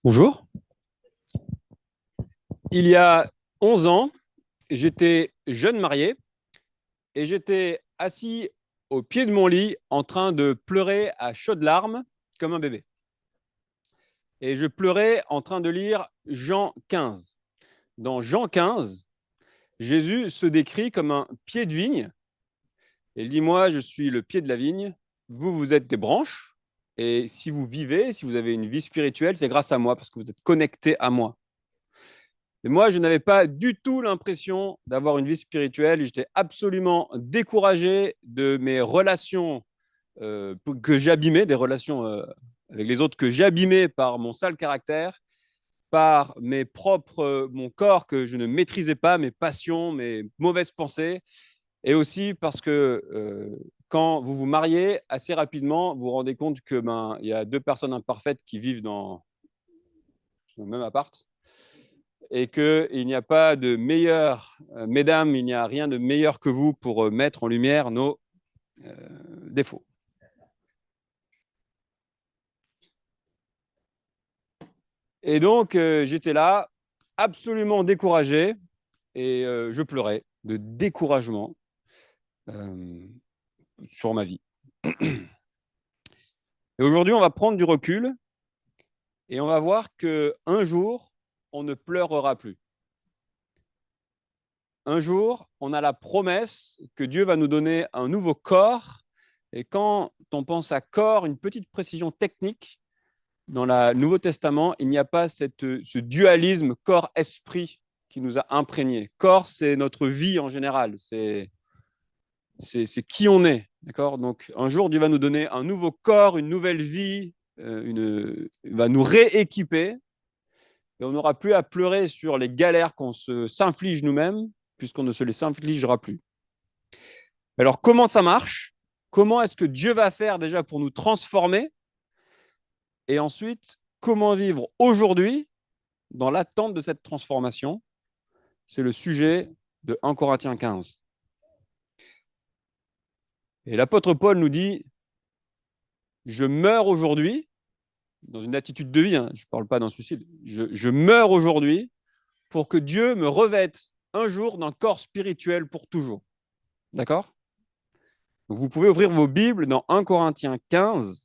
Bonjour. Il y a 11 ans, j'étais jeune marié et j'étais assis au pied de mon lit en train de pleurer à chaudes larmes comme un bébé. Et je pleurais en train de lire Jean 15. Dans Jean 15, Jésus se décrit comme un pied de vigne. Il dit, moi, je suis le pied de la vigne, vous, vous êtes des branches. Et si vous vivez, si vous avez une vie spirituelle, c'est grâce à moi parce que vous êtes connectés à moi. Et moi, je n'avais pas du tout l'impression d'avoir une vie spirituelle. J'étais absolument découragé de mes relations que j'abîmais, des relations avec les autres que j'abîmais par mon sale caractère, par mon corps que je ne maîtrisais pas, mes passions, mes mauvaises pensées, et aussi parce que quand vous vous mariez, assez rapidement, vous vous rendez compte que il y a deux personnes imparfaites qui vivent dans le même appart et qu'il n'y a pas de meilleur, mesdames, il n'y a rien de meilleur que vous pour mettre en lumière nos euh, défauts. Et donc, j'étais là, absolument découragé, et je pleurais de découragement euh, sur ma vie. Et aujourd'hui, on va prendre du recul et on va voir qu'un jour, on ne pleurera plus. Un jour, on a la promesse que Dieu va nous donner un nouveau corps. Et quand on pense à corps, une petite précision technique, dans le Nouveau Testament, il n'y a pas ce dualisme corps-esprit qui nous a imprégnés. Corps, c'est notre vie en général, c'est qui on est. D'accord. Donc, un jour, Dieu va nous donner un nouveau corps, une nouvelle vie, il va nous rééquiper et on n'aura plus à pleurer sur les galères qu'on s'inflige nous-mêmes, puisqu'on ne se les infligera plus. Alors, comment ça marche? Comment est-ce que Dieu va faire déjà pour nous transformer? Et ensuite, comment vivre aujourd'hui dans l'attente de cette transformation? C'est le sujet de 1 Corinthiens 15. Et l'apôtre Paul nous dit, je meurs aujourd'hui, dans une attitude de vie, hein, je ne parle pas d'un suicide, je meurs aujourd'hui pour que Dieu me revête un jour d'un corps spirituel pour toujours. D'accord? Donc vous pouvez ouvrir vos Bibles dans 1 Corinthiens 15,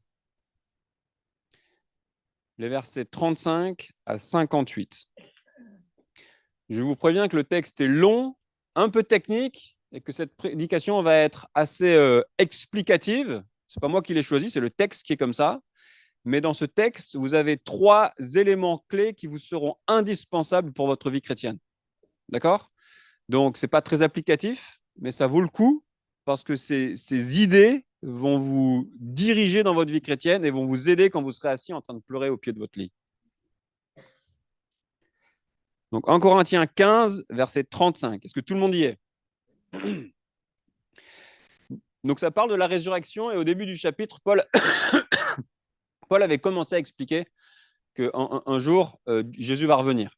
les versets 35 à 58. Je vous préviens que le texte est long, un peu technique, et que cette prédication va être assez explicative. Ce n'est pas moi qui l'ai choisi, c'est le texte qui est comme ça. Mais dans ce texte, vous avez 3 éléments clés qui vous seront indispensables pour votre vie chrétienne. D'accord? Donc, ce n'est pas très applicatif, mais ça vaut le coup parce que ces idées vont vous diriger dans votre vie chrétienne et vont vous aider quand vous serez assis en train de pleurer au pied de votre lit. Donc, 1 Corinthiens 15, verset 35. Est-ce que tout le monde y est? Donc, ça parle de la résurrection et au début du chapitre, Paul avait commencé à expliquer qu'un jour, Jésus va revenir.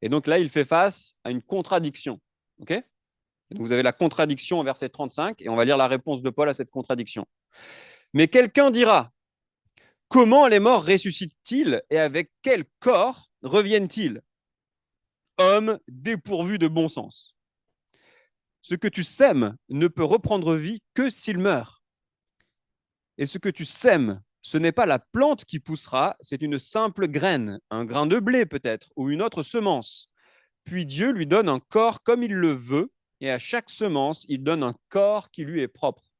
Et donc là, il fait face à une contradiction. Okay. Donc, vous avez la contradiction au verset 35 et on va lire la réponse de Paul à cette contradiction. Mais quelqu'un dira, comment les morts ressuscitent-ils et avec quel corps reviennent-ils? Homme dépourvu de bon sens. Ce que tu sèmes ne peut reprendre vie que s'il meurt. Et ce que tu sèmes, ce n'est pas la plante qui poussera, c'est une simple graine, un grain de blé peut-être, ou une autre semence. Puis Dieu lui donne un corps comme il le veut, et à chaque semence, il donne un corps qui lui est propre.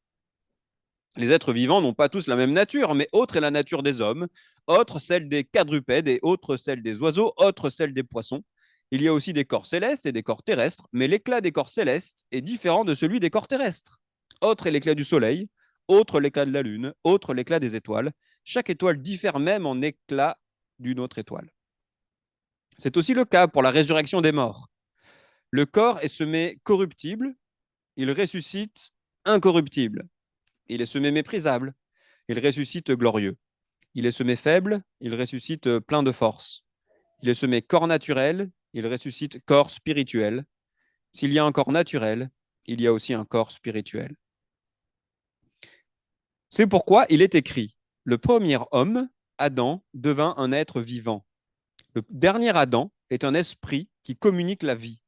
Les êtres vivants n'ont pas tous la même nature, mais autre est la nature des hommes, autre celle des quadrupèdes, et autre celle des oiseaux, autre celle des poissons. Il y a aussi des corps célestes et des corps terrestres, mais l'éclat des corps célestes est différent de celui des corps terrestres. Autre est l'éclat du soleil, autre l'éclat de la lune, autre l'éclat des étoiles. Chaque étoile diffère même en éclat d'une autre étoile. C'est aussi le cas pour la résurrection des morts. Le corps est semé corruptible, il ressuscite incorruptible. Il est semé méprisable, il ressuscite glorieux. Il est semé faible, il ressuscite plein de force. Il est semé corps naturel, il ressuscite corps spirituel. S'il y a un corps naturel, il y a aussi un corps spirituel. C'est pourquoi il est écrit, le premier homme, Adam, devint un être vivant. Le dernier Adam est un esprit qui communique la vie.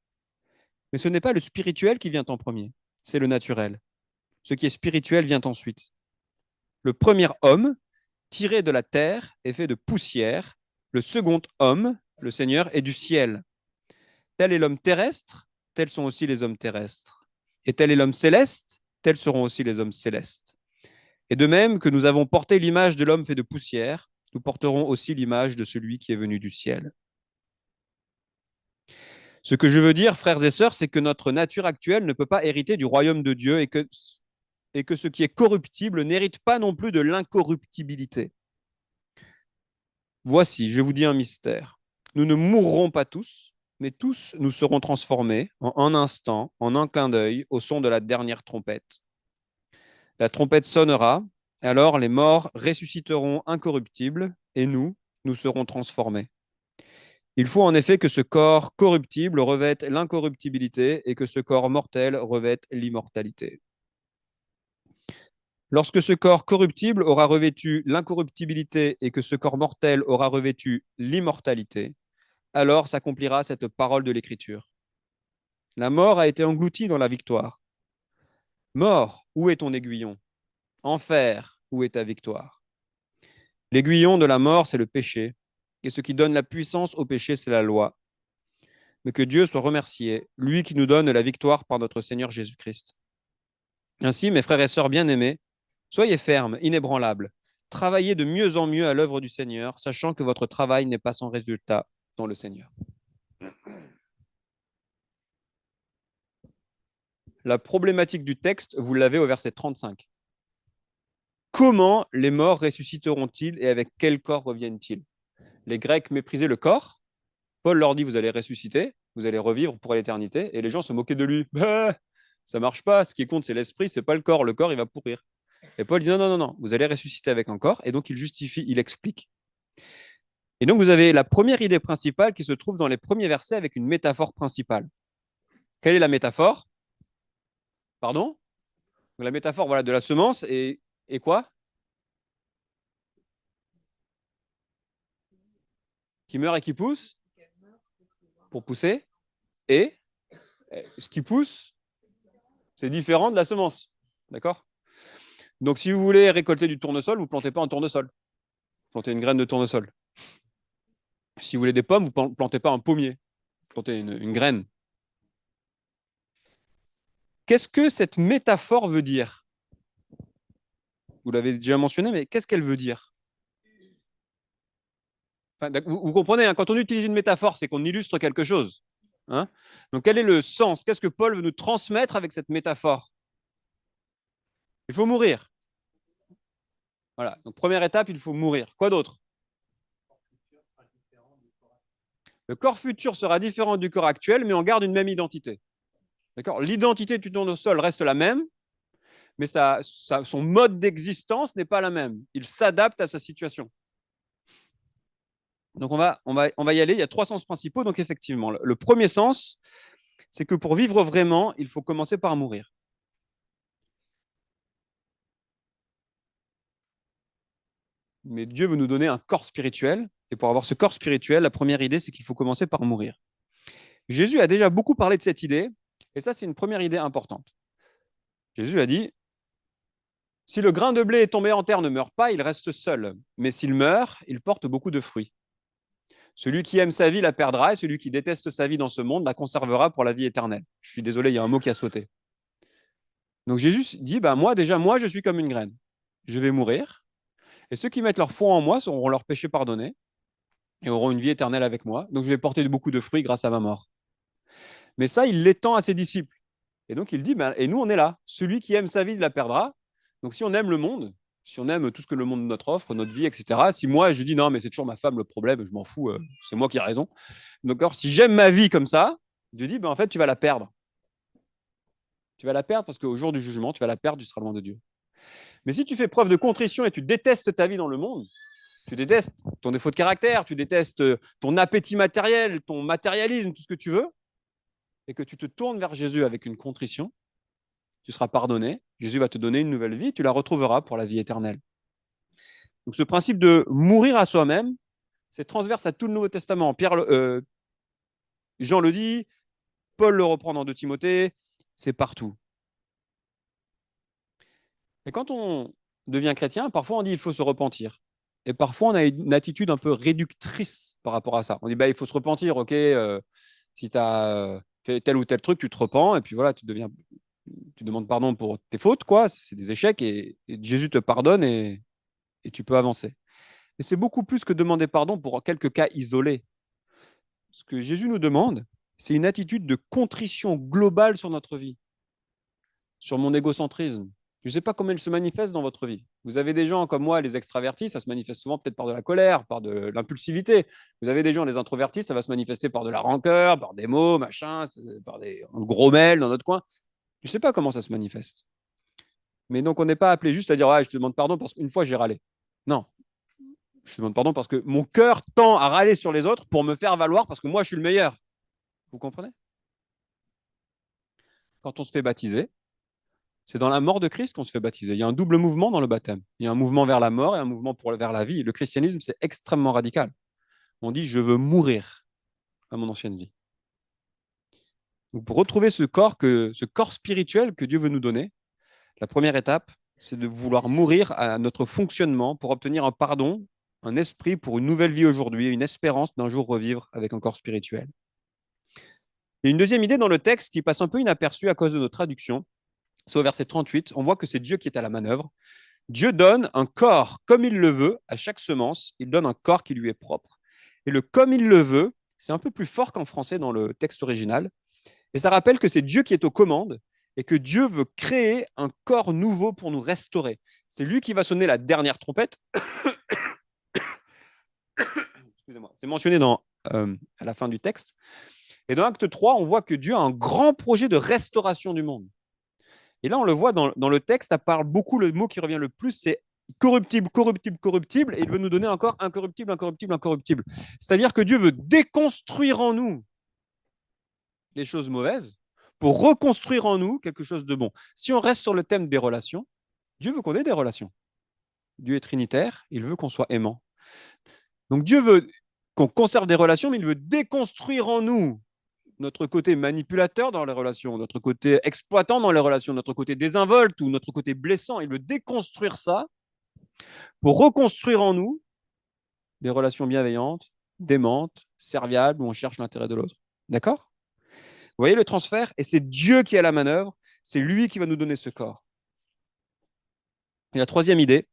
Mais ce n'est pas le spirituel qui vient en premier, c'est le naturel. Ce qui est spirituel vient ensuite. Le premier homme, tiré de la terre, est fait de poussière. Le second homme, le Seigneur, est du ciel. Tel est l'homme terrestre, tels sont aussi les hommes terrestres. Et tel est l'homme céleste, tels seront aussi les hommes célestes. Et de même que nous avons porté l'image de l'homme fait de poussière, nous porterons aussi l'image de celui qui est venu du ciel. Ce que je veux dire, frères et sœurs, c'est que notre nature actuelle ne peut pas hériter du royaume de Dieu et que ce qui est corruptible n'hérite pas non plus de l'incorruptibilité. Voici, je vous dis un mystère. Nous ne mourrons pas tous, mais tous nous serons transformés en un instant, en un clin d'œil, au son de la dernière trompette. La trompette sonnera, et alors les morts ressusciteront incorruptibles, et nous serons transformés. Il faut en effet que ce corps corruptible revête l'incorruptibilité et que ce corps mortel revête l'immortalité. Lorsque ce corps corruptible aura revêtu l'incorruptibilité et que ce corps mortel aura revêtu l'immortalité, alors s'accomplira cette parole de l'Écriture. La mort a été engloutie dans la victoire. Mort, où est ton aiguillon? Enfer, où est ta victoire? L'aiguillon de la mort, c'est le péché, et ce qui donne la puissance au péché, c'est la loi. Mais que Dieu soit remercié, lui qui nous donne la victoire par notre Seigneur Jésus-Christ. Ainsi, mes frères et sœurs bien-aimés, soyez fermes, inébranlables, travaillez de mieux en mieux à l'œuvre du Seigneur, sachant que votre travail n'est pas sans résultat dans le Seigneur. La problématique du texte, vous l'avez au verset 35. Comment les morts ressusciteront-ils et avec quel corps reviennent-ils? Les Grecs méprisaient le corps. Paul leur dit, vous allez ressusciter, vous allez revivre pour l'éternité. Et les gens se moquaient de lui. Bah, ça marche pas. Ce qui compte, c'est l'esprit, c'est pas le corps. Le corps, il va pourrir. Et Paul dit, non, non, non, non, vous allez ressusciter avec un corps. Et donc, il justifie, il explique. Et donc, vous avez la première idée principale qui se trouve dans les premiers versets avec une métaphore principale. Quelle est la métaphore? Pardon? La métaphore voilà, de la semence et quoi? Qui meurt et qui pousse pour pousser. Et ce qui pousse, c'est différent de la semence. D'accord? Donc, si vous voulez récolter du tournesol, vous ne plantez pas un tournesol. Vous plantez une graine de tournesol. Si vous voulez des pommes, vous ne plantez pas un pommier. Vous plantez une graine. Qu'est-ce que cette métaphore veut dire? Vous l'avez déjà mentionné, mais qu'est-ce qu'elle veut dire? Enfin, vous comprenez, hein, quand on utilise une métaphore, c'est qu'on illustre quelque chose. Hein. Donc, quel est le sens? Qu'est-ce que Paul veut nous transmettre avec cette métaphore? Il faut mourir. Voilà. Donc, première étape, il faut mourir. Quoi d'autre? Le corps futur sera différent du corps actuel, mais on garde une même identité. D'accord? L'identité du tournesol reste la même, mais son mode d'existence n'est pas la même. Il s'adapte à sa situation. Donc, on va y aller. Il y a trois sens principaux. Donc, effectivement, le premier sens, c'est que pour vivre vraiment, il faut commencer par mourir. Mais Dieu veut nous donner un corps spirituel. Et pour avoir ce corps spirituel, la première idée, c'est qu'il faut commencer par mourir. Jésus a déjà beaucoup parlé de cette idée. Et ça, c'est une première idée importante. Jésus a dit, si le grain de blé est tombé en terre ne meurt pas, il reste seul. Mais s'il meurt, il porte beaucoup de fruits. Celui qui aime sa vie la perdra, et celui qui déteste sa vie dans ce monde la conservera pour la vie éternelle. Je suis désolé, il y a un mot qui a sauté. Donc Jésus dit, moi, je suis comme une graine. Je vais mourir, et ceux qui mettent leur foi en moi auront leurs péchés pardonnés, et auront une vie éternelle avec moi. Donc je vais porter beaucoup de fruits grâce à ma mort. Mais ça, il l'étend à ses disciples. Et donc il dit, et nous, on est là. Celui qui aime sa vie la perdra. Donc si on aime le monde, si on aime tout ce que le monde notre offre, notre vie, etc., si moi je dis non, mais c'est toujours ma femme le problème, je m'en fous, c'est moi qui ai raison. Donc si j'aime ma vie comme ça, Dieu dit, en fait, tu vas la perdre. Tu vas la perdre parce qu'au jour du jugement, tu vas la perdre, tu seras loin de Dieu. Mais si tu fais preuve de contrition et tu détestes ta vie dans le monde, tu détestes ton défaut de caractère, tu détestes ton appétit matériel, ton matérialisme, tout ce que tu veux, et que tu te tournes vers Jésus avec une contrition, tu seras pardonné, Jésus va te donner une nouvelle vie, tu la retrouveras pour la vie éternelle. Donc ce principe de mourir à soi-même, C'est transverse à tout le Nouveau Testament. Jean le dit, Paul le reprend dans 2 Timothée, c'est partout. Et quand on devient chrétien, parfois on dit il faut se repentir. Et parfois on a une attitude un peu réductrice par rapport à ça. On dit bah, il faut se repentir, ok, si tu as fait tel ou tel truc, tu te repens, et puis voilà, tu demandes pardon pour tes fautes, quoi. C'est des échecs, et Jésus te pardonne, et tu peux avancer. Et c'est beaucoup plus que demander pardon pour quelques cas isolés. Ce que Jésus nous demande, c'est une attitude de contrition globale sur notre vie, sur mon égocentrisme. Je ne sais pas comment il se manifeste dans votre vie. Vous avez des gens comme moi, les extravertis, ça se manifeste souvent peut-être par de la colère, par de l'impulsivité. Vous avez des gens, les introvertis, ça va se manifester par de la rancœur, par des mots, machin, par des gros mails dans notre coin. Je ne sais pas comment ça se manifeste. Mais donc, on n'est pas appelé juste à dire ouais, je te demande pardon parce qu'une fois, j'ai râlé. Non. Je te demande pardon parce que mon cœur tend à râler sur les autres pour me faire valoir parce que moi, je suis le meilleur. Vous comprenez? Quand on se fait baptiser, c'est dans la mort de Christ qu'on se fait baptiser. Il y a un double mouvement dans le baptême. Il y a un mouvement vers la mort et un mouvement vers la vie. Le christianisme, c'est extrêmement radical. On dit je veux mourir à mon ancienne vie. Donc, pour retrouver ce corps spirituel que Dieu veut nous donner, la première étape, c'est de vouloir mourir à notre fonctionnement pour obtenir un pardon, un esprit pour une nouvelle vie aujourd'hui, une espérance d'un jour revivre avec un corps spirituel. Et une deuxième idée dans le texte qui passe un peu inaperçue à cause de nos traductions, c'est au verset 38, on voit que c'est Dieu qui est à la manœuvre. Dieu donne un corps comme il le veut à chaque semence, il donne un corps qui lui est propre. Et le comme il le veut, c'est un peu plus fort qu'en français dans le texte original. Et ça rappelle que c'est Dieu qui est aux commandes et que Dieu veut créer un corps nouveau pour nous restaurer. C'est lui qui va sonner la dernière trompette. Excusez-moi. C'est mentionné à la fin du texte. Et dans Acte 3, on voit que Dieu a un grand projet de restauration du monde. Et là, on le voit dans le texte, ça parle beaucoup, le mot qui revient le plus, c'est corruptible, corruptible, corruptible, et il veut nous donner encore incorruptible, incorruptible, incorruptible. C'est-à-dire que Dieu veut déconstruire en nous les choses mauvaises pour reconstruire en nous quelque chose de bon. Si on reste sur le thème des relations, Dieu veut qu'on ait des relations. Dieu est trinitaire, il veut qu'on soit aimant. Donc Dieu veut qu'on conserve des relations, mais il veut déconstruire en nous notre côté manipulateur dans les relations, notre côté exploitant dans les relations, notre côté désinvolte ou notre côté blessant. Il veut déconstruire ça pour reconstruire en nous des relations bienveillantes, démentes, serviables, où on cherche l'intérêt de l'autre. D'accord? Vous voyez le transfert? Et c'est Dieu qui est à la manœuvre, c'est lui qui va nous donner ce corps. Et la troisième idée,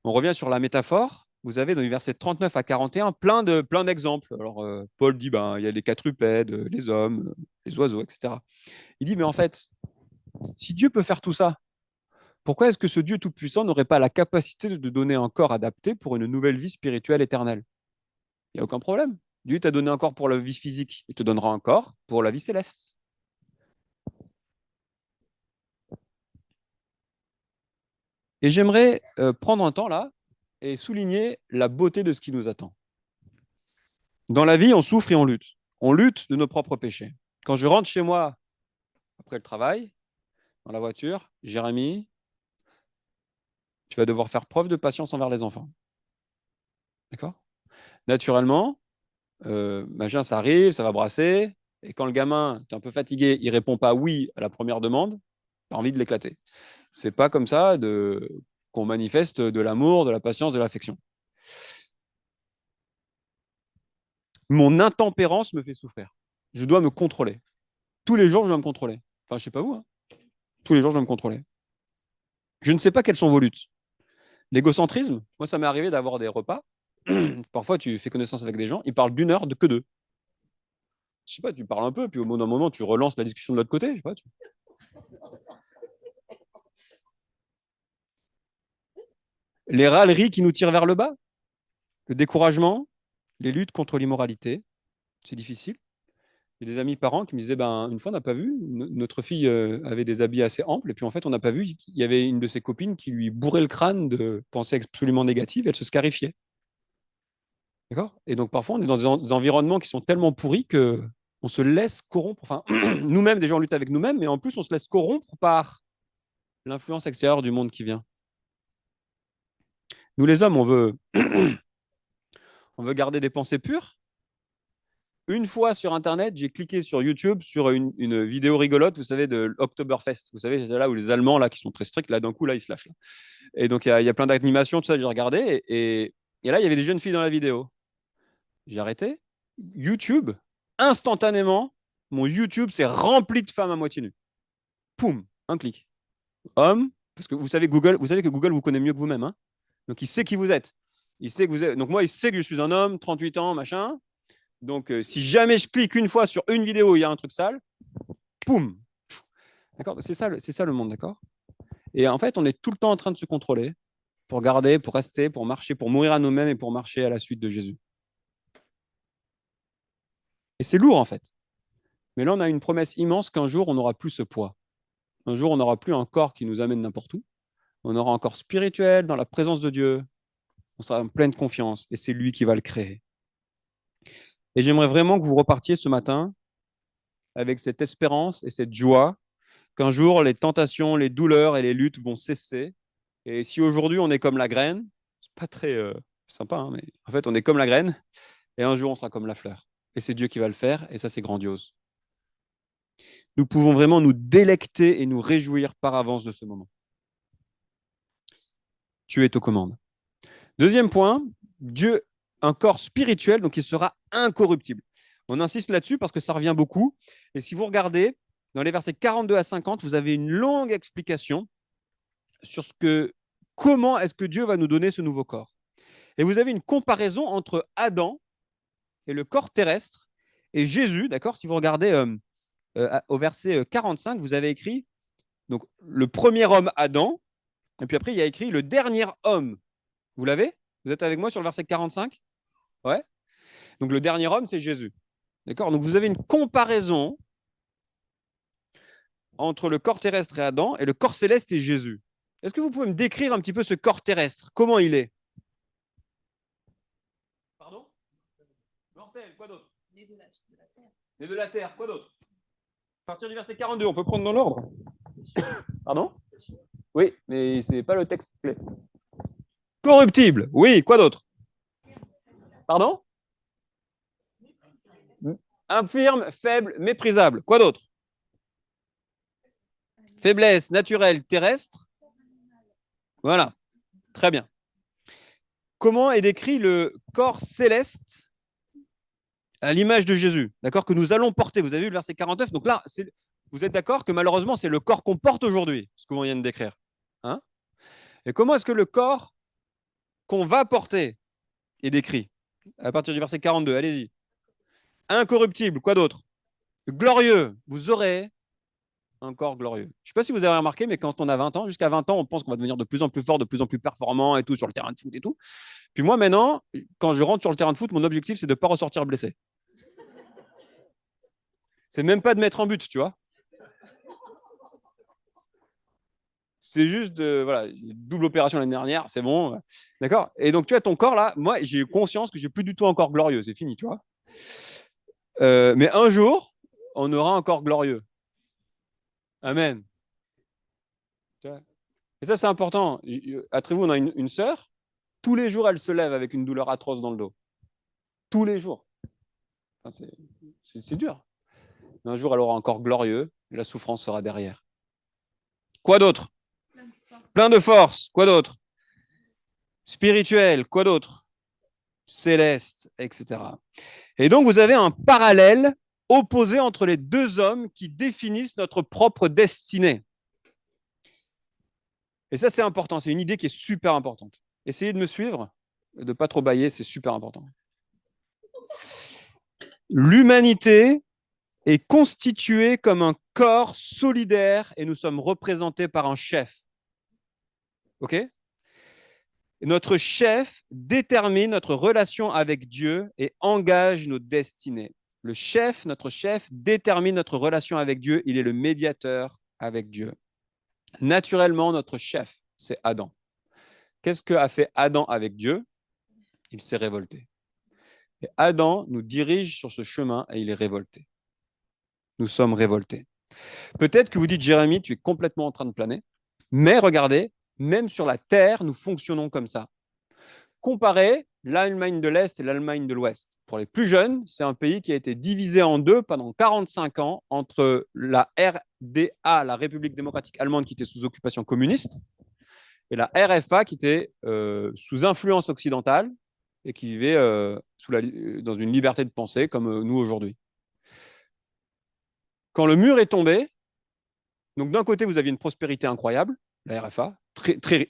on revient sur la métaphore. Vous avez dans les versets 39 à 41 plein d'exemples. Alors, Paul dit, il y a les quadrupèdes, les hommes, les oiseaux, etc. Il dit, mais en fait, si Dieu peut faire tout ça, pourquoi est-ce que ce Dieu tout-puissant n'aurait pas la capacité de donner un corps adapté pour une nouvelle vie spirituelle éternelle? Il n'y a aucun problème. Dieu t'a donné un corps pour la vie physique, il te donnera un corps pour la vie céleste. Et j'aimerais prendre un temps là et souligner la beauté de ce qui nous attend. Dans la vie, on souffre et on lutte. On lutte de nos propres péchés. Quand je rentre chez moi après le travail, dans la voiture, Jérémy, tu vas devoir faire preuve de patience envers les enfants. D'accord? Naturellement, machin, ça arrive, ça va brasser. Et quand le gamin est un peu fatigué, il répond pas oui à la première demande, tu as envie de l'éclater. C'est pas comme ça qu'on manifeste de l'amour, de la patience, de l'affection. Mon intempérance me fait souffrir. Je dois me contrôler. Tous les jours, je dois me contrôler. Enfin, je sais pas vous, hein. Tous les jours, je dois me contrôler. Je ne sais pas quelles sont vos luttes. L'égocentrisme, moi, ça m'est arrivé d'avoir des repas. Parfois, tu fais connaissance avec des gens, ils parlent d'une heure que d'eux. Je sais pas, tu parles un peu, puis au bout d'un moment, tu relances la discussion de l'autre côté. Je sais pas, Les râleries qui nous tirent vers le bas, le découragement, les luttes contre l'immoralité, c'est difficile. Il y a des amis parents qui me disaient une fois, on n'a pas vu, notre fille avait des habits assez amples, et puis en fait, on n'a pas vu, il y avait une de ses copines qui lui bourrait le crâne de pensées absolument négatives, elle se scarifiait. D'accord? Et donc parfois, on est dans des environnements qui sont tellement pourris que on se laisse corrompre. Enfin, nous-mêmes, déjà, on lutte avec nous-mêmes, mais en plus, on se laisse corrompre par l'influence extérieure du monde qui vient. Nous, les hommes, On veut garder des pensées pures. Une fois sur Internet, j'ai cliqué sur YouTube sur une vidéo rigolote, vous savez, de l'Oktoberfest. Vous savez, c'est là où les Allemands, là, qui sont très stricts, là, d'un coup, là, ils se lâchent. Là. Et donc, il y a plein d'animations, tout ça, j'ai regardé. Et là, il y avait des jeunes filles dans la vidéo. J'ai arrêté. YouTube, instantanément, mon YouTube s'est rempli de femmes à moitié nues. Poum, un clic. Homme, parce que vous savez que Google vous connaît mieux que vous-même. Hein. Donc, il sait qui vous êtes. Il sait que vous êtes. Donc, moi, il sait que je suis un homme, 38 ans, machin. Donc, si jamais je clique une fois sur une vidéo où il y a un truc sale, poum. D'accord. C'est ça le monde, d'accord. Et en fait, on est tout le temps en train de se contrôler pour garder, pour rester, pour marcher, pour mourir à nous-mêmes et pour marcher à la suite de Jésus. Et c'est lourd, en fait. Mais là, on a une promesse immense qu'un jour, on n'aura plus ce poids. Un jour, on n'aura plus un corps qui nous amène n'importe où. On aura un corps spirituel dans la présence de Dieu. On sera en pleine confiance et c'est lui qui va le créer. Et j'aimerais vraiment que vous repartiez ce matin avec cette espérance et cette joie qu'un jour, les tentations, les douleurs et les luttes vont cesser. Et si aujourd'hui, on est comme la graine, c'est pas très sympa, hein, mais en fait, on est comme la graine et un jour, on sera comme la fleur. Et c'est Dieu qui va le faire et ça, c'est grandiose. Nous pouvons vraiment nous délecter et nous réjouir par avance de ce moment. Tu es aux commandes. Deuxième point, Dieu, un corps spirituel, donc il sera incorruptible. On insiste là-dessus parce que ça revient beaucoup. Et si vous regardez, dans les versets 42 à 50, vous avez une longue explication sur comment est-ce que Dieu va nous donner ce nouveau corps. Et vous avez une comparaison entre Adam et le corps terrestre et Jésus, d'accord. Si vous regardez au verset 45, vous avez écrit donc, le premier homme Adam, et puis après, il y a écrit le dernier homme. Vous l'avez? Vous êtes avec moi sur le verset 45? Ouais. Donc le dernier homme, c'est Jésus. D'accord. Donc vous avez une comparaison entre le corps terrestre et Adam et le corps céleste et Jésus. Est-ce que vous pouvez me décrire un petit peu ce corps terrestre? Comment il est? Pardon? Mortel, quoi d'autre? Né de la terre. Né de la terre, quoi d'autre? À partir du verset 42, on peut prendre dans l'ordre. Pardon? Oui, mais c'est pas le texte clé. Corruptible, oui, quoi d'autre? Pardon? Infirme, faible, méprisable. Quoi d'autre? Faiblesse naturelle terrestre. Voilà, très bien. Comment est décrit le corps céleste à l'image de Jésus, d'accord, que nous allons porter? Vous avez vu le verset 49. Donc là, vous êtes d'accord que malheureusement, c'est le corps qu'on porte aujourd'hui, ce que l'on vient de décrire. Hein? Et comment est-ce que le corps qu'on va porter est décrit? À partir du verset 42, allez-y. Incorruptible, quoi d'autre? Glorieux, vous aurez un corps glorieux. Je ne sais pas si vous avez remarqué, mais quand on a 20 ans, jusqu'à 20 ans, on pense qu'on va devenir de plus en plus fort, de plus en plus performant et tout sur le terrain de foot et tout. Puis moi, maintenant, quand je rentre sur le terrain de foot, mon objectif, c'est de ne pas ressortir blessé. C'est même pas de mettre en but, tu vois. C'est juste voilà, double opération l'année dernière, c'est bon. D'accord. Et donc, tu as ton corps là, moi, j'ai conscience que j'ai plus du tout un corps glorieux, c'est fini, tu vois. Mais un jour, on aura un corps glorieux. Amen. Et ça, c'est important. À Trévoux, on a une sœur. Tous les jours, elle se lève avec une douleur atroce dans le dos. Tous les jours. Enfin, c'est dur. Mais un jour, elle aura un corps glorieux et la souffrance sera derrière. Quoi d'autre? Plein de force. Quoi d'autre? Spirituel. Quoi d'autre? Céleste, etc. Et donc, vous avez un parallèle opposé entre les deux hommes qui définissent notre propre destinée. Et ça, c'est important. C'est une idée qui est super importante. Essayez de me suivre, de ne pas trop bailler, c'est super important. L'humanité est constituée comme un corps solidaire et nous sommes représentés par un chef. OK? Notre chef détermine notre relation avec Dieu et engage nos destinées. Le chef, notre chef, détermine notre relation avec Dieu. Il est le médiateur avec Dieu. Naturellement, notre chef, c'est Adam. Qu'est-ce qu'a fait Adam avec Dieu? Il s'est révolté. Et Adam nous dirige sur ce chemin et il est révolté. Nous sommes révoltés. Peut-être que vous dites, Jérémie, tu es complètement en train de planer, mais regardez, même sur la terre, nous fonctionnons comme ça. Comparez l'Allemagne de l'Est et l'Allemagne de l'Ouest. Pour les plus jeunes, c'est un pays qui a été divisé en deux pendant 45 ans entre la RDA, la République démocratique allemande, qui était sous occupation communiste, et la RFA, qui était sous influence occidentale et qui vivait dans une liberté de pensée comme nous aujourd'hui. Quand le mur est tombé, donc d'un côté, vous aviez une prospérité incroyable, la RFA,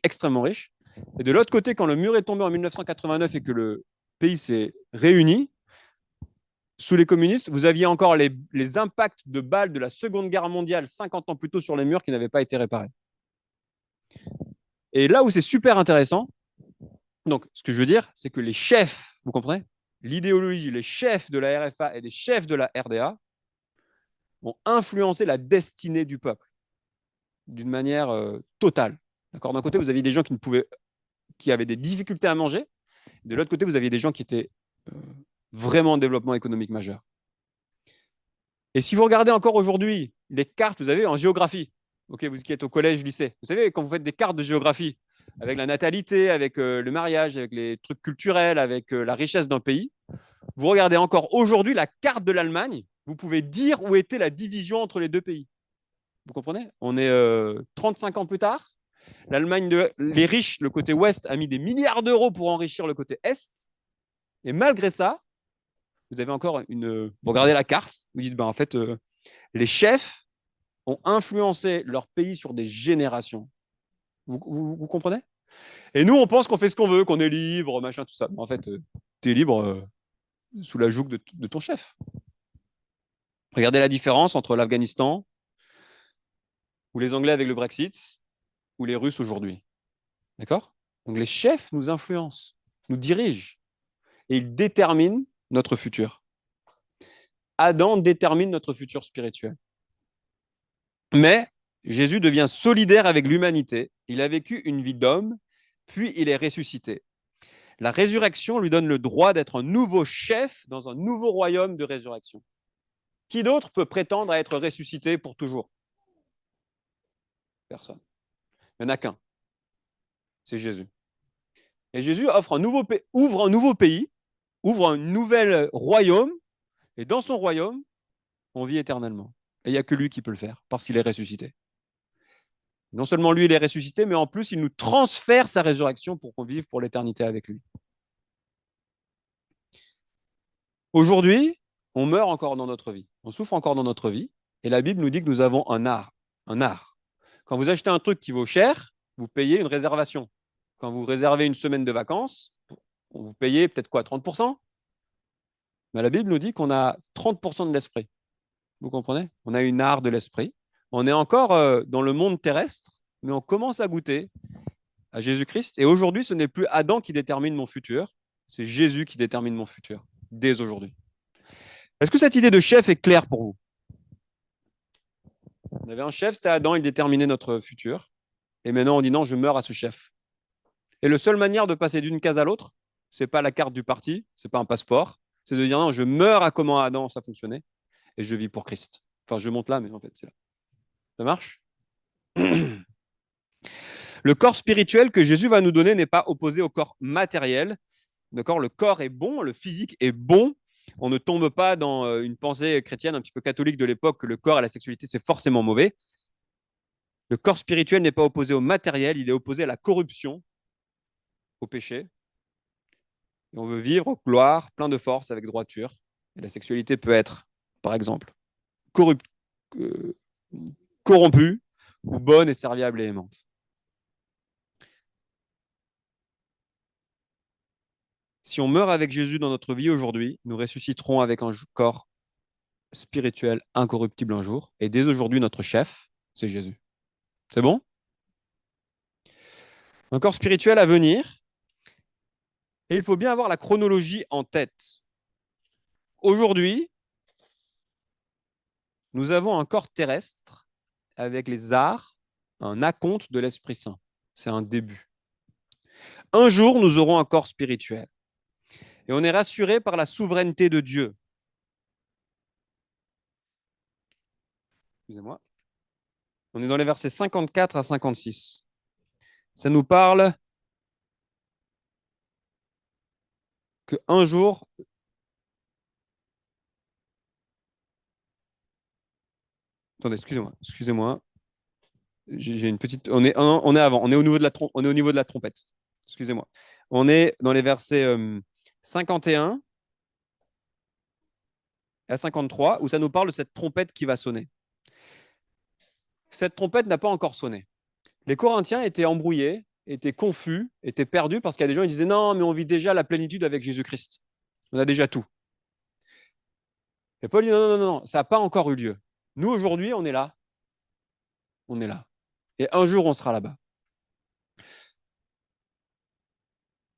extrêmement riche, et de l'autre côté, quand le mur est tombé en 1989 et que le pays s'est réuni, sous les communistes, vous aviez encore les impacts de balles de la Seconde Guerre mondiale 50 ans plus tôt sur les murs qui n'avaient pas été réparés. Et là où c'est super intéressant, donc ce que je veux dire, c'est que les chefs, vous comprenez, l'idéologie, les chefs de la RFA et les chefs de la RDA ont influencé la destinée du peuple d'une manière totale. D'accord. D'un côté, vous aviez des gens qui avaient des difficultés à manger. De l'autre côté, vous aviez des gens qui étaient vraiment en développement économique majeur. Et si vous regardez encore aujourd'hui les cartes, vous avez en géographie, ok, vous qui êtes au collège, lycée, vous savez, quand vous faites des cartes de géographie, avec la natalité, avec le mariage, avec les trucs culturels, avec la richesse d'un pays, vous regardez encore aujourd'hui la carte de l'Allemagne, vous pouvez dire où était la division entre les deux pays. Vous comprenez? On est 35 ans plus tard. L'Allemagne, les riches, le côté ouest, a mis des milliards d'euros pour enrichir le côté est. Et malgré ça, vous avez encore vous regardez la carte, vous dites, ben, en fait, les chefs ont influencé leur pays sur des générations. Vous comprenez? Et nous, on pense qu'on fait ce qu'on veut, qu'on est libre, machin, tout ça. Mais en fait, tu es libre sous la joug de ton chef. Regardez la différence entre l'Afghanistan, ou les Anglais avec le Brexit, ou les Russes aujourd'hui. D'accord? Donc les chefs nous influencent, nous dirigent, et ils déterminent notre futur. Adam détermine notre futur spirituel. Mais Jésus devient solidaire avec l'humanité. Il a vécu une vie d'homme, puis il est ressuscité. La résurrection lui donne le droit d'être un nouveau chef dans un nouveau royaume de résurrection. Qui d'autre peut prétendre à être ressuscité pour toujours? Personne. Il n'y en a qu'un. C'est Jésus. Et Jésus ouvre un nouveau pays, ouvre un nouvel royaume, et dans son royaume, on vit éternellement. Et il n'y a que lui qui peut le faire, parce qu'il est ressuscité. Non seulement lui, il est ressuscité, mais en plus, il nous transfère sa résurrection pour qu'on vive pour l'éternité avec lui. Aujourd'hui, on meurt encore dans notre vie, on souffre encore dans notre vie, et la Bible nous dit que nous avons un art. Un art. Quand vous achetez un truc qui vaut cher, vous payez une réservation. Quand vous réservez une semaine de vacances, vous payez peut-être quoi, 30%? Mais la Bible nous dit qu'on a 30% de l'esprit. Vous comprenez? On a une art de l'esprit. On est encore dans le monde terrestre, mais on commence à goûter à Jésus-Christ. Et aujourd'hui, ce n'est plus Adam qui détermine mon futur, c'est Jésus qui détermine mon futur, dès aujourd'hui. Est-ce que cette idée de chef est claire pour vous? On avait un chef, c'était Adam, il déterminait notre futur. Et maintenant, on dit non, je meurs à ce chef. Et la seule manière de passer d'une case à l'autre, c'est pas la carte du parti, c'est pas un passeport, c'est de dire non, je meurs à comment Adam ça fonctionnait et je vis pour Christ. Enfin, je monte là, mais en fait, c'est là. Ça marche? Le corps spirituel que Jésus va nous donner n'est pas opposé au corps matériel. D'accord? Le corps est bon, le physique est bon. On ne tombe pas dans une pensée chrétienne un petit peu catholique de l'époque que le corps et la sexualité, c'est forcément mauvais. Le corps spirituel n'est pas opposé au matériel, il est opposé à la corruption, au péché. Et on veut vivre gloire, plein de force, avec droiture. Et la sexualité peut être, par exemple, euh, corrompue ou bonne et serviable et aimante. Si on meurt avec Jésus dans notre vie aujourd'hui, nous ressusciterons avec un corps spirituel incorruptible un jour. Et dès aujourd'hui, notre chef, c'est Jésus. C'est bon? Un corps spirituel à venir. Et il faut bien avoir la chronologie en tête. Aujourd'hui, nous avons un corps terrestre avec les arts, un acompte de l'Esprit Saint. C'est un début. Un jour, nous aurons un corps spirituel. Et on est rassuré par la souveraineté de Dieu. Excusez-moi. On est dans les versets 54 à 56. Ça nous parle qu'un jour, attendez, excusez-moi, j'ai une petite, on est avant, on est au niveau de on est au niveau de la trompette. Excusez-moi. On est dans les versets 51 à 53 où ça nous parle de cette trompette qui va sonner. Cette trompette n'a pas encore sonné. Les Corinthiens étaient embrouillés, étaient confus, étaient perdus parce qu'il y a des gens qui disaient non, mais on vit déjà la plénitude avec Jésus-Christ. On a déjà tout. Et Paul dit non, non, non, non, ça n'a pas encore eu lieu. Nous, aujourd'hui, on est là. On est là. Et un jour, on sera là-bas.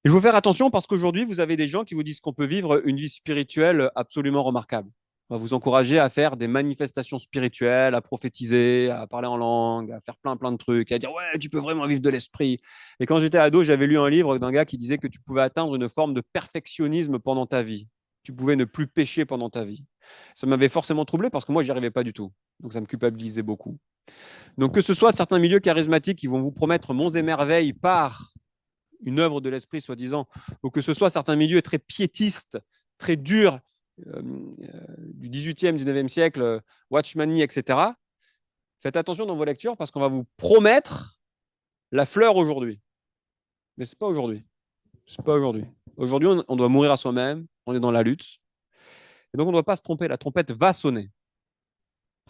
Il faut faire attention parce qu'aujourd'hui, vous avez des gens qui vous disent qu'on peut vivre une vie spirituelle absolument remarquable. On va vous encourager à faire des manifestations spirituelles, à prophétiser, à parler en langue, à faire plein de trucs, à dire ouais, tu peux vraiment vivre de l'esprit. Et quand j'étais ado, j'avais lu un livre d'un gars qui disait que tu pouvais atteindre une forme de perfectionnisme pendant ta vie. Tu pouvais ne plus pécher pendant ta vie. Ça m'avait forcément troublé parce que moi, j'y arrivais pas du tout. Donc ça me culpabilisait beaucoup. Donc que ce soit certains milieux charismatiques qui vont vous promettre monts et merveilles par une œuvre de l'esprit, soi-disant, ou que ce soit certains milieux très piétistes, très durs, du 18e, 19e siècle, Watchmanie, etc., faites attention dans vos lectures parce qu'on va vous promettre la fleur aujourd'hui. Mais ce n'est pas aujourd'hui. C'est pas aujourd'hui. Aujourd'hui, on doit mourir à soi-même, on est dans la lutte. Et donc, on ne doit pas se tromper. La trompette va sonner.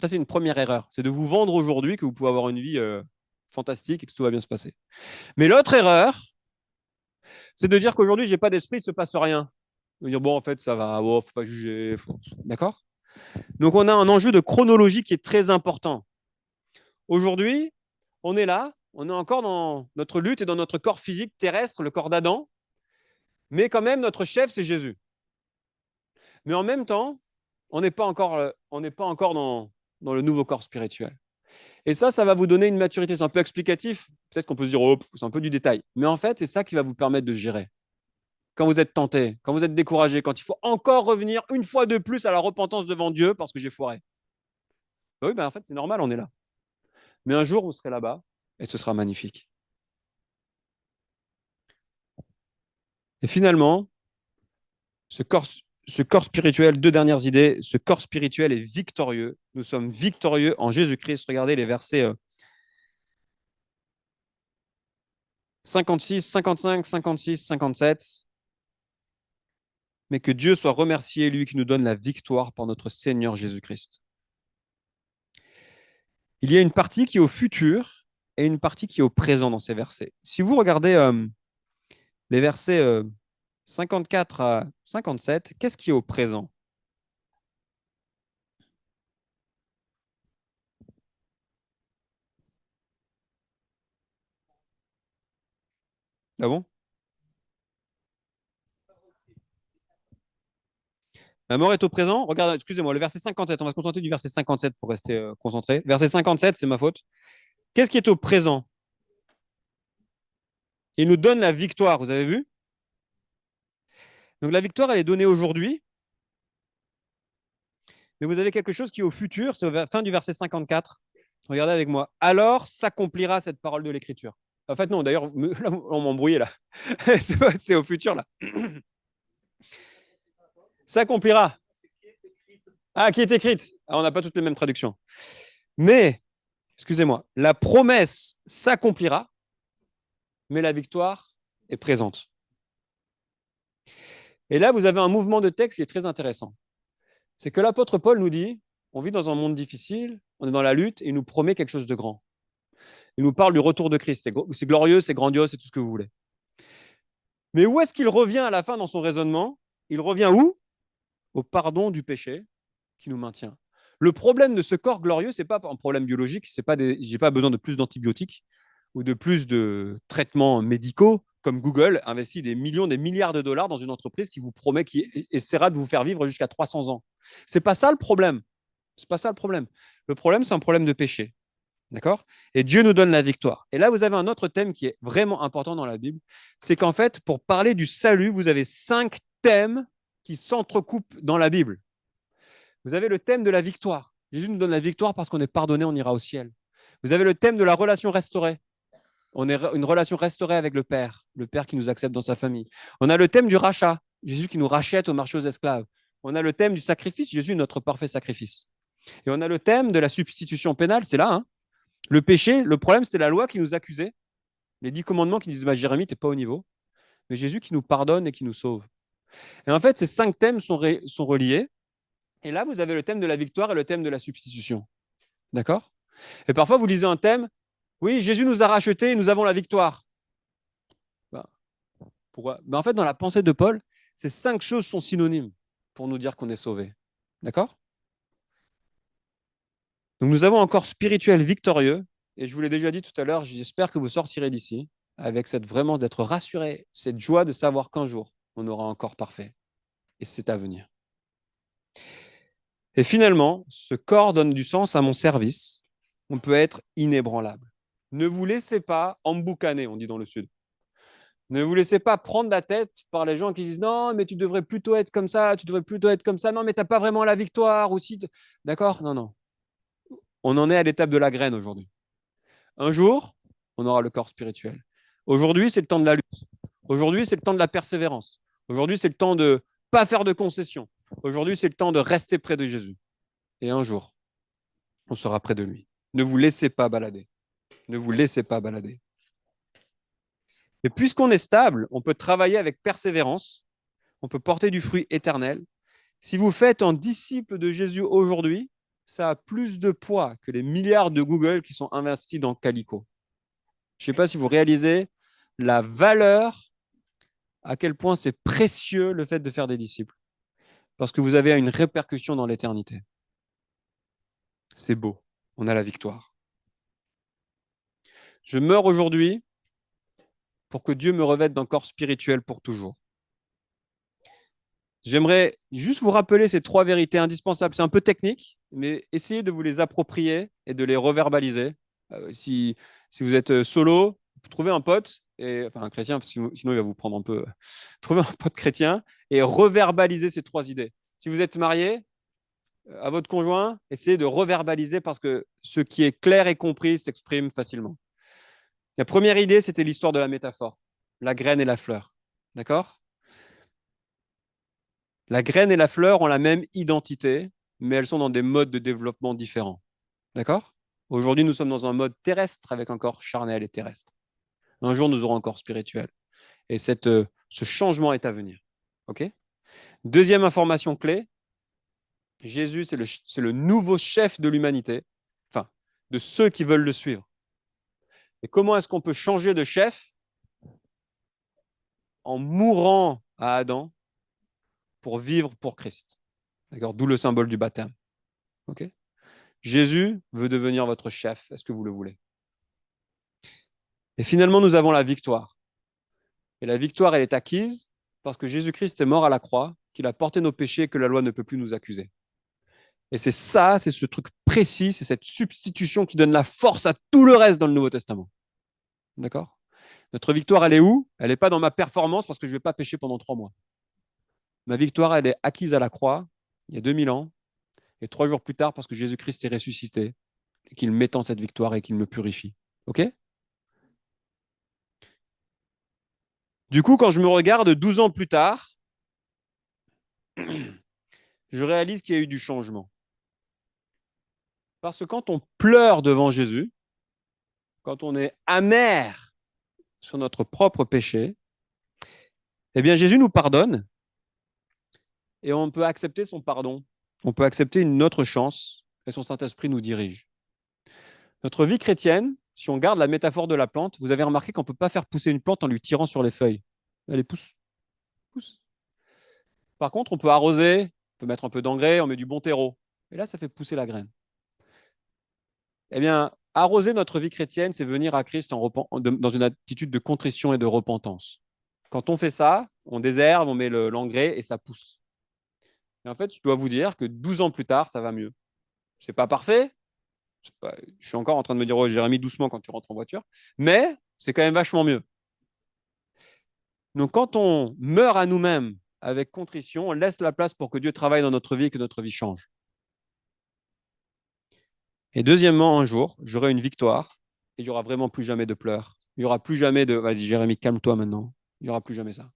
Ça, c'est une première erreur. C'est de vous vendre aujourd'hui que vous pouvez avoir une vie fantastique et que tout va bien se passer. Mais l'autre erreur, c'est de dire qu'aujourd'hui, je n'ai pas d'esprit, il ne se passe rien. De dire, bon, en fait, ça va, oh, faut pas juger. D'accord. Donc, on a un enjeu de chronologie qui est très important. Aujourd'hui, on est là, on est encore dans notre lutte et dans notre corps physique terrestre, le corps d'Adam, mais quand même, notre chef, c'est Jésus. Mais en même temps, on n'est pas encore dans le nouveau corps spirituel. Et ça va vous donner une maturité. C'est un peu explicatif. Peut-être qu'on peut se dire, oh, c'est un peu du détail. Mais en fait, c'est ça qui va vous permettre de gérer. Quand vous êtes tenté, quand vous êtes découragé, quand il faut encore revenir une fois de plus à la repentance devant Dieu parce que j'ai foiré. Oui, ben en fait, c'est normal, on est là. Mais un jour, vous serez là-bas et ce sera magnifique. Et finalement, ce corps spirituel, deux dernières idées, ce corps spirituel est victorieux. Nous sommes victorieux en Jésus-Christ. Regardez les versets 56, 55, 56, 57. Mais que Dieu soit remercié, lui qui nous donne la victoire par notre Seigneur Jésus-Christ. Il y a une partie qui est au futur et une partie qui est au présent dans ces versets. Si vous regardez les versets 54 à 57, qu'est-ce qui est au présent? Ah bon? La mort est au présent. Regarde, excusez-moi, le verset 57. On va se concentrer du verset 57 pour rester concentré. Verset 57, c'est ma faute. Qu'est-ce qui est au présent? Il nous donne la victoire, vous avez vu? Donc la victoire, elle est donnée aujourd'hui. Mais vous avez quelque chose qui est au futur, c'est la fin du verset 54. Regardez avec moi. Alors s'accomplira cette parole de l'Écriture. En fait, non, d'ailleurs, là, on m'a embrouillé là. C'est au futur là. S'accomplira. Ah, qui est écrite. Ah, on n'a pas toutes les mêmes traductions. Mais, excusez-moi, la promesse s'accomplira, mais la victoire est présente. Et là, vous avez un mouvement de texte qui est très intéressant. C'est que l'apôtre Paul nous dit, on vit dans un monde difficile, on est dans la lutte, et il nous promet quelque chose de grand. Il nous parle du retour de Christ. C'est glorieux, c'est grandiose, c'est tout ce que vous voulez. Mais où est-ce qu'il revient à la fin dans son raisonnement? Il revient où? Au pardon du péché qui nous maintient. Le problème de ce corps glorieux, ce n'est pas un problème biologique, je n'ai pas besoin de plus d'antibiotiques ou de plus de traitements médicaux, comme Google investit des millions, des milliards de dollars dans une entreprise qui vous promet, qui essaiera de vous faire vivre jusqu'à 300 ans. Ce n'est pas ça le problème. C'est pas ça le problème. Le problème, c'est un problème de péché. D'accord? Et Dieu nous donne la victoire. Et là, vous avez un autre thème qui est vraiment important dans la Bible. C'est qu'en fait, pour parler du salut, vous avez 5 thèmes qui s'entrecoupent dans la Bible. Vous avez le thème de la victoire. Jésus nous donne la victoire parce qu'on est pardonné, on ira au ciel. Vous avez le thème de la relation restaurée. On est une relation restaurée avec le Père qui nous accepte dans sa famille. On a le thème du rachat. Jésus qui nous rachète au marché aux esclaves. On a le thème du sacrifice, Jésus, notre parfait sacrifice. Et on a le thème de la substitution pénale, c'est là. Hein. Le péché, le problème, c'était la loi qui nous accusait. Les 10 commandements qui disent, bah, Jérémie, tu n'es pas au niveau. Mais Jésus qui nous pardonne et qui nous sauve. Et en fait, ces 5 thèmes sont reliés. Et là, vous avez le thème de la victoire et le thème de la substitution. D'accord? Et parfois, vous lisez un thème, oui, Jésus nous a rachetés et nous avons la victoire. Ben, pourquoi? Ben, en fait, dans la pensée de Paul, ces 5 choses sont synonymes pour nous dire qu'on est sauvé. D'accord? Donc, nous avons un corps spirituel victorieux. Et je vous l'ai déjà dit tout à l'heure, j'espère que vous sortirez d'ici avec cette vraiment d'être rassuré, cette joie de savoir qu'un jour, on aura un corps parfait. Et c'est à venir. Et finalement, ce corps donne du sens à mon service. On peut être inébranlable. Ne vous laissez pas emboucaner, on dit dans le Sud. Ne vous laissez pas prendre la tête par les gens qui disent non, mais tu devrais plutôt être comme ça, tu devrais plutôt être comme ça. Non, mais tu n'as pas vraiment la victoire aussi. D'accord? Non, non. On en est à l'étape de la graine aujourd'hui. Un jour, on aura le corps spirituel. Aujourd'hui, c'est le temps de la lutte. Aujourd'hui, c'est le temps de la persévérance. Aujourd'hui, c'est le temps de ne pas faire de concessions. Aujourd'hui, c'est le temps de rester près de Jésus. Et un jour, on sera près de lui. Ne vous laissez pas balader. Ne vous laissez pas balader. Et puisqu'on est stable, on peut travailler avec persévérance, on peut porter du fruit éternel. Si vous faites un disciple de Jésus aujourd'hui, ça a plus de poids que les milliards de Google qui sont investis dans Calico. Je ne sais pas si vous réalisez la valeur, à quel point c'est précieux le fait de faire des disciples. Parce que vous avez une répercussion dans l'éternité. C'est beau. On a la victoire. Je meurs aujourd'hui pour que Dieu me revête d'un corps spirituel pour toujours. J'aimerais juste vous rappeler ces 3 vérités indispensables. C'est un peu technique, mais essayez de vous les approprier et de les reverbaliser. Si vous êtes solo, trouvez un pote, enfin un chrétien, parce que sinon il va vous prendre un peu. Trouvez un pote chrétien et reverbalisez ces 3 idées. Si vous êtes marié, à votre conjoint, essayez de reverbaliser parce que ce qui est clair et compris s'exprime facilement. La première idée, c'était l'histoire de la métaphore, la graine et la fleur. D'accord? La graine et la fleur ont la même identité, mais elles sont dans des modes de développement différents. D'accord? Aujourd'hui, nous sommes dans un mode terrestre avec un corps charnel et terrestre. Un jour, nous aurons un corps spirituel. Et ce changement est à venir. OK? Deuxième information clé, Jésus, c'est le nouveau chef de l'humanité, enfin, de ceux qui veulent le suivre. Et comment est-ce qu'on peut changer de chef? En mourant à Adam pour vivre pour Christ. D'accord? D'où le symbole du baptême. OK? Jésus veut devenir votre chef. Est-ce que vous le voulez? Et finalement, nous avons la victoire. Et la victoire, elle est acquise parce que Jésus-Christ est mort à la croix, qu'il a porté nos péchés et que la loi ne peut plus nous accuser. Et c'est ça, c'est ce truc précis, c'est cette substitution qui donne la force à tout le reste dans le Nouveau Testament. D'accord? Notre victoire, elle est où? Elle n'est pas dans ma performance parce que je ne vais pas pécher pendant 3 mois. Ma victoire, elle est acquise à la croix, il y a 2000 ans, et 3 jours plus tard parce que Jésus-Christ est ressuscité, et qu'il m'étend cette victoire et qu'il me purifie. OK? Du coup, quand je me regarde 12 ans plus tard, je réalise qu'il y a eu du changement. Parce que quand on pleure devant Jésus, quand on est amer sur notre propre péché, eh bien Jésus nous pardonne et on peut accepter son pardon. On peut accepter une autre chance et son Saint-Esprit nous dirige. Notre vie chrétienne, si on garde la métaphore de la plante, vous avez remarqué qu'on ne peut pas faire pousser une plante en lui tirant sur les feuilles. Elle pousse, pousse. Par contre, on peut arroser, on peut mettre un peu d'engrais, on met du bon terreau. Et là, ça fait pousser la graine. Eh bien, arroser notre vie chrétienne, c'est venir à Christ dans une attitude de contrition et de repentance. Quand on fait ça, on désherbe, on met l'engrais et ça pousse. Et en fait, je dois vous dire que 12 ans plus tard, ça va mieux. C'est pas parfait. Je suis encore en train de me dire, oh, Jérémy, doucement quand tu rentres en voiture. Mais c'est quand même vachement mieux. Donc, quand on meurt à nous-mêmes avec contrition, on laisse la place pour que Dieu travaille dans notre vie et que notre vie change. Et deuxièmement, un jour, j'aurai une victoire et il n'y aura vraiment plus jamais de pleurs. Il n'y aura plus jamais de vas-y, Jérémy, calme-toi maintenant. Il n'y aura plus jamais ça.